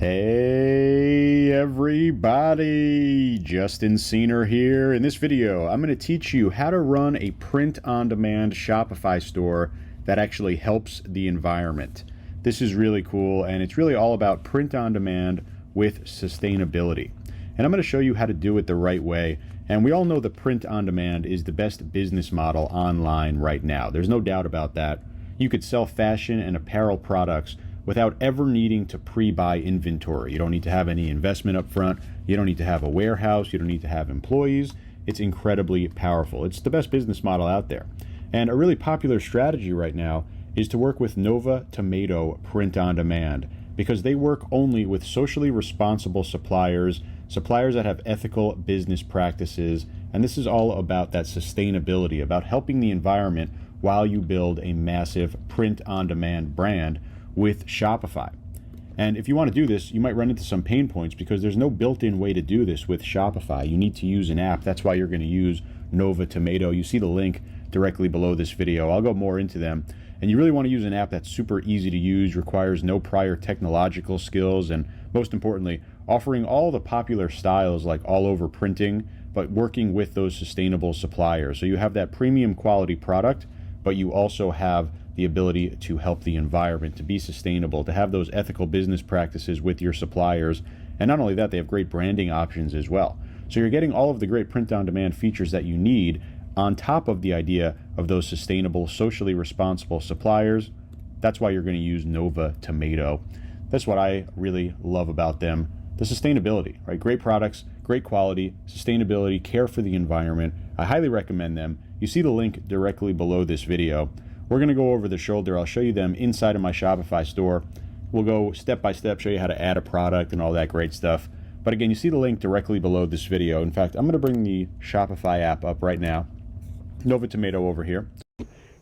Hey everybody, Justin Cena here. In this video, I'm going to teach you how to run a print-on-demand Shopify store that actually helps the environment. This is really cool, and it's really all about print-on-demand with sustainability. And I'm going to show you how to do it the right way. And we all know that print-on-demand is the best business model online right now. There's no doubt about that. You could sell fashion and apparel products without ever needing to pre-buy inventory. You don't need to have any investment up front. You don't need to have a warehouse. You don't need to have employees. It's incredibly powerful. It's the best business model out there. And a really popular strategy right now is to work with NovaTomato print on demand, because they work only with socially responsible suppliers that have ethical business practices. And this is all about that sustainability, about helping the environment while you build a massive print on demand brand with Shopify. And if you want to do this, you might run into some pain points because there's no built-in way to do this with Shopify. You need to use an app. That's why you're going to use NovaTomato. You see the link directly below this video. I'll go more into them. And you really want to use an app that's super easy to use, requires no prior technological skills, and most importantly, offering all the popular styles like all over printing, but working with those sustainable suppliers. So you have that premium quality product, but you also have the ability to help the environment, to be sustainable, to have those ethical business practices with your suppliers. And not only that, they have great branding options as well. So you're getting all of the great print-on-demand features that you need on top of the idea of those sustainable, socially responsible suppliers. That's why you're going to use NovaTomato. That's what I really love about them. The sustainability, right? Great products, great quality, sustainability, care for the environment. I highly recommend them. You see the link directly below this video. We're going to go over the shoulder. I'll show you them inside of my Shopify store. We'll go step by step, show you how to add a product and all that great stuff. But again, you see the link directly below this video. In fact, I'm going to bring the Shopify app up right now. NovaTomato over here.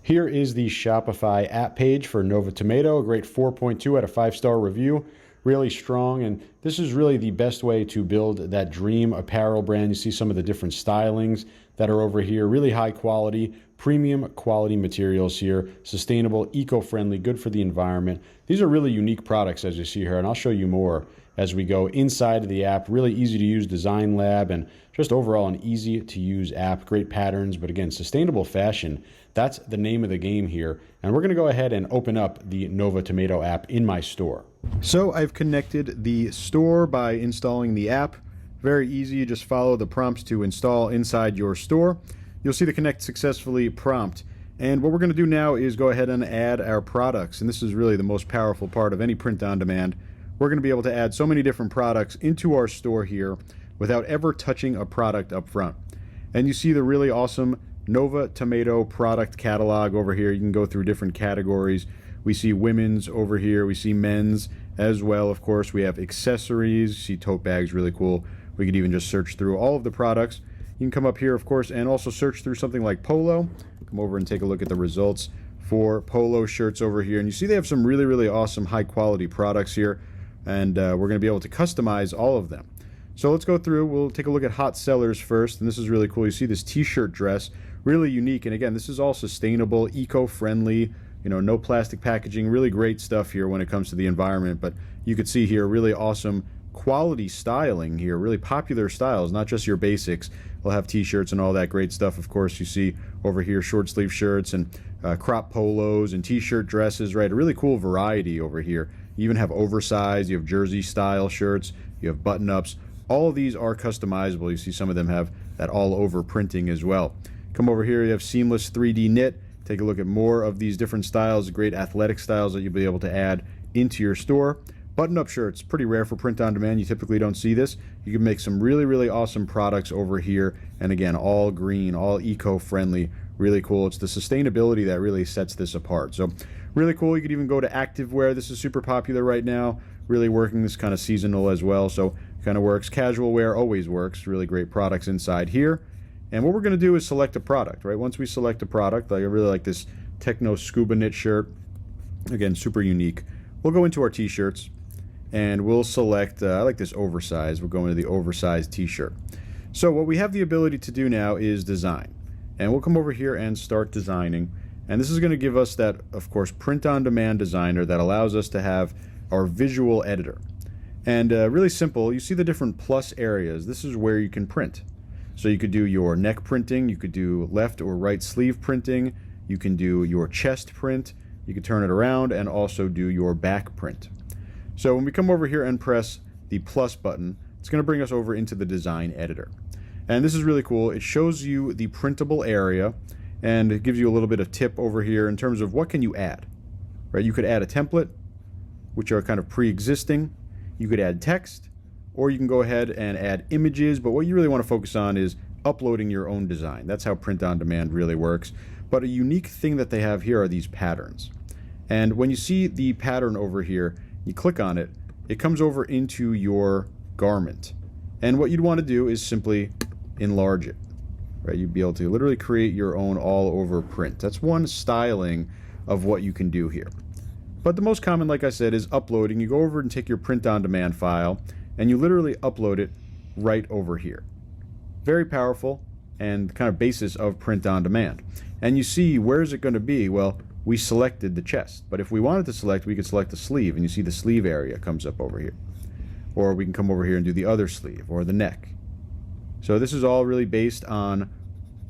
Here is the Shopify app page for NovaTomato, a great 4.2 out of 5-star review. Really strong, and this is really the best way to build that dream apparel brand. You see some of the different stylings that are over here. Really high quality, premium quality materials here, sustainable, eco-friendly, good for the environment. These are really unique products, as you see here, and I'll show you more as we go inside of the app. Really easy to use design lab, and just overall an easy to use app. Great patterns, but again, sustainable fashion. That's the name of the game here. And we're going to go ahead and open up the NovaTomato app in my store. So I've connected the store by installing the app. Very easy. You just follow the prompts to install inside your store. You'll see the connect successfully prompt. And what we're going to do now is go ahead and add our products. And this is really the most powerful part of any print on demand. We're going to be able to add so many different products into our store here without ever touching a product up front. And you see the really awesome NovaTomato product catalog over here. You can go through different categories. We see women's over here. We see men's as well. Of course, we have accessories. You see tote bags, really cool. We could even just search through all of the products. You can come up here, of course, and also search through something like polo. Come over and take a look at the results for polo shirts over here. And you see they have some really, really awesome high quality products here. And we're going to be able to customize all of them. So let's go through. We'll take a look at hot sellers first. And this is really cool. You see this t-shirt dress, really unique. And again, this is all sustainable, eco-friendly, no plastic packaging, really great stuff here when it comes to the environment. But you could see here really awesome quality styling here, really popular styles, not just your basics. We'll have t-shirts and all that great stuff. Of course, you see over here short sleeve shirts and crop polos and t-shirt dresses, right? A really cool variety over here. You even have oversized, you have jersey style shirts, you have button ups. All of these are customizable. You see some of them have that all over printing as well. Come over here, you have seamless 3D knit. Take a look at more of these different styles, great athletic styles that you'll be able to add into your store. Button-up shirts, pretty rare for print on demand. You typically don't see this. You can make some really, really awesome products over here. And again, all green, all eco-friendly, really cool. It's the sustainability that really sets this apart. So really cool. You could even go to activewear. This is super popular right now. Really working, this kind of seasonal as well. So kind of works. Casual wear always works. Really great products inside here. And what we're going to do is select a product, right? Once we select a product, like I really like this techno scuba knit shirt. Again, super unique. We'll go into our t-shirts and we'll select, I like this oversized. We'll go into the oversized t-shirt. So what we have the ability to do now is design. And we'll come over here and start designing. And this is going to give us that, of course, print-on-demand designer that allows us to have our visual editor. And really simple, you see the different plus areas. This is where you can print. So you could do your neck printing, you could do left or right sleeve printing, you can do your chest print, you can turn it around and also do your back print. So when we come over here and press the plus button, it's going to bring us over into the design editor. And this is really cool. It shows you the printable area and it gives you a little bit of tip over here in terms of what can you add. Right? You could add a template, which are kind of pre-existing. You could add text, or you can go ahead and add images, but what you really want to focus on is uploading your own design. That's how print on demand really works. But a unique thing that they have here are these patterns. And when you see the pattern over here, you click on it, it comes over into your garment. And what you'd want to do is simply enlarge it. Right? You'd be able to literally create your own all-over print. That's one styling of what you can do here. But the most common, like I said, is uploading. You go over and take your print-on-demand file, and you literally upload it right over here. Very powerful and kind of basis of print-on-demand. And you see, where is it going to be? Well, we selected the chest. But if we wanted to select, we could select the sleeve, and you see the sleeve area comes up over here. Or we can come over here and do the other sleeve, or the neck. So this is all really based on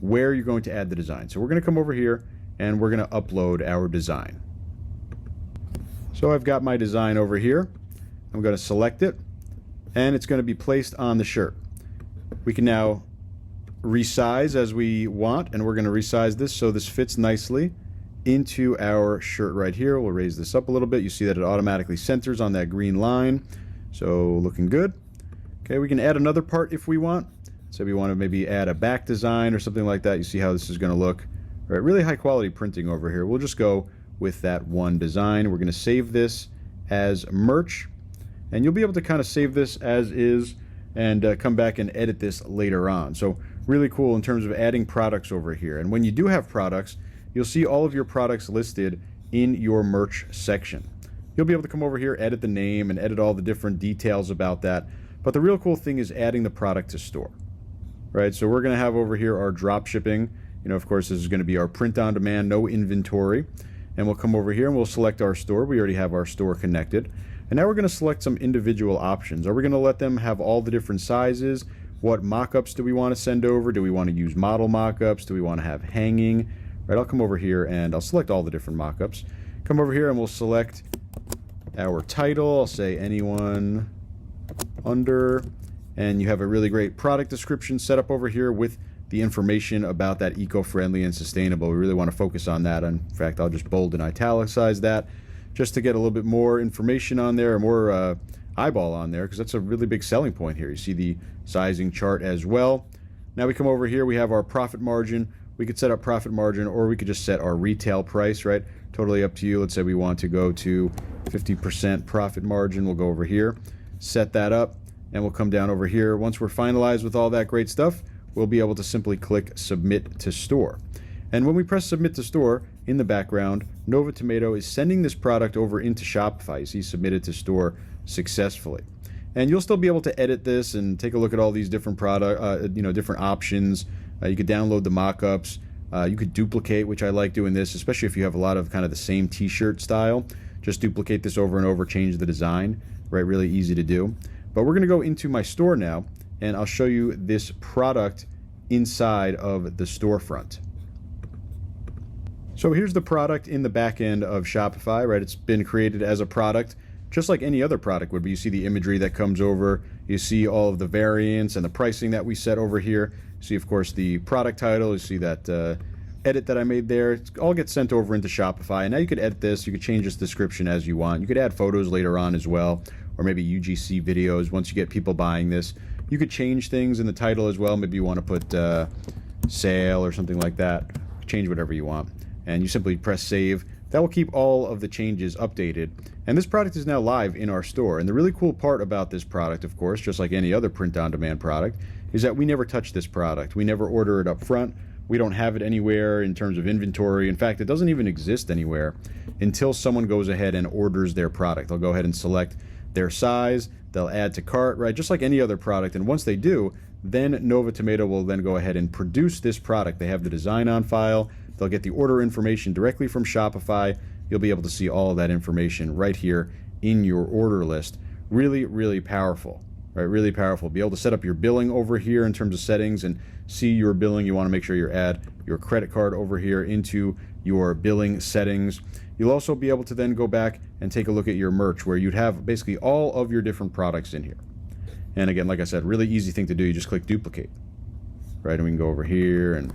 where you're going to add the design. So we're going to come over here, and we're going to upload our design. So I've got my design over here. I'm going to select it, and it's going to be placed on the shirt. We can now resize as we want, and we're going to resize this so this fits nicely into our shirt right here. We'll raise this up a little bit. You see that it automatically centers on that green line. So looking good. Okay, we can add another part if we want. So we want to maybe add a back design or something like that. You see how this is going to look. All right, really high quality printing over here. We'll just go with that one design. We're going to save this as merch, and you'll be able to kind of save this as is and come back and edit this later on. So really cool in terms of adding products over here. And when you do have products, you'll see all of your products listed in your merch section. You'll be able to come over here, edit the name, and edit all the different details about that. But the real cool thing is adding the product to store. Right, so we're going to have over here our drop shipping. You know, of course, this is going to be our print on demand, no inventory. And we'll come over here and we'll select our store. We already have our store connected. And now we're going to select some individual options. Are we going to let them have all the different sizes? What mock-ups do we want to send over? Do we want to use model mock-ups? Do we want to have hanging? Right, I'll come over here and I'll select all the different mock-ups. Come over here and we'll select our title. I'll say anyone under. And you have a really great product description set up over here with the information about that eco-friendly and sustainable. We really want to focus on that. In fact, I'll just bold and italicize that just to get a little bit more information on there, or more eyeball on there, because that's a really big selling point here. You see the sizing chart as well. Now we come over here, we have our profit margin. We could set up profit margin, or we could just set our retail price, right? Totally up to you. Let's say we want to go to 50% profit margin. We'll go over here, set that up, and we'll come down over here. Once we're finalized with all that great stuff, we'll be able to simply click Submit to Store. And when we press Submit to Store, in the background, NovaTomato is sending this product over into Shopify. You see Submitted to Store successfully. And you'll still be able to edit this and take a look at all these different different options. You could download the mock-ups. You could duplicate, which I like doing this, especially if you have a lot of kind of the same t-shirt style. Just duplicate this over and over, change the design, right? Really easy to do. But we're going to go into my store now, and I'll show you this product inside of the storefront. So here's the product in the back end of Shopify, right? It's been created as a product, just like any other product would be. You see the imagery that comes over, you see all of the variants and the pricing that we set over here. You see, of course, the product title, you see that edit that I made there. It all gets sent over into Shopify. And now you could edit this, you could change this description as you want. You could add photos later on as well, or maybe UGC videos once you get people buying this. You could change things in the title as well. Maybe you want to put sale or something like that. Change whatever you want. And you simply press save. That will keep all of the changes updated. And this product is now live in our store. And the really cool part about this product, of course, just like any other print-on-demand product, is that we never touch this product. We never order it up front. We don't have it anywhere in terms of inventory. In fact, it doesn't even exist anywhere until someone goes ahead and orders their product. They'll go ahead and select their size. They'll add to cart, right? Just like any other product. And once they do, then NovaTomato will then go ahead and produce this product. They have the design on file. They'll get the order information directly from Shopify. You'll be able to see all of that information right here in your order list. Really, really powerful, right? Really powerful. Be able to set up your billing over here in terms of settings and see your billing. You want to make sure you add your credit card over here into your billing settings. You'll also be able to then go back and take a look at your merch, where you'd have basically all of your different products in here. And again, like I said, really easy thing to do. You just click duplicate, right? And we can go over here and,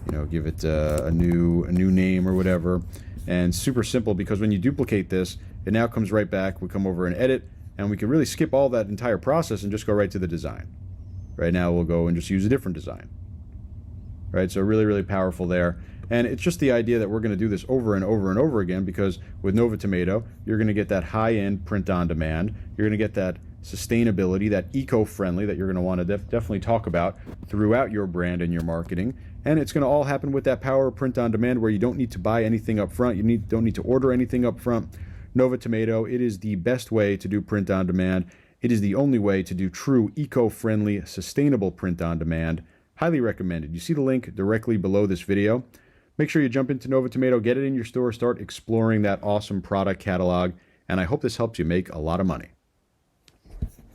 you know, give it a new name or whatever. And super simple, because when you duplicate this, it now comes right back. We come over and edit, and we can really skip all that entire process and just go right to the design. Right now we'll go and just use a different design. Right, so really, really powerful there. And it's just the idea that we're going to do this over and over and over again, because with NovaTomato, you're going to get that high-end print on demand. You're going to get that sustainability, that eco-friendly that you're going to want to definitely talk about throughout your brand and your marketing. And it's going to all happen with that power of print on demand, where you don't need to buy anything up front. You don't need to order anything up front. NovaTomato, it is the best way to do print on demand. It is the only way to do true eco-friendly, sustainable print on demand. Highly recommended. You see the link directly below this video. Make sure you jump into NovaTomato, get it in your store, start exploring that awesome product catalog, and I hope this helps you make a lot of money.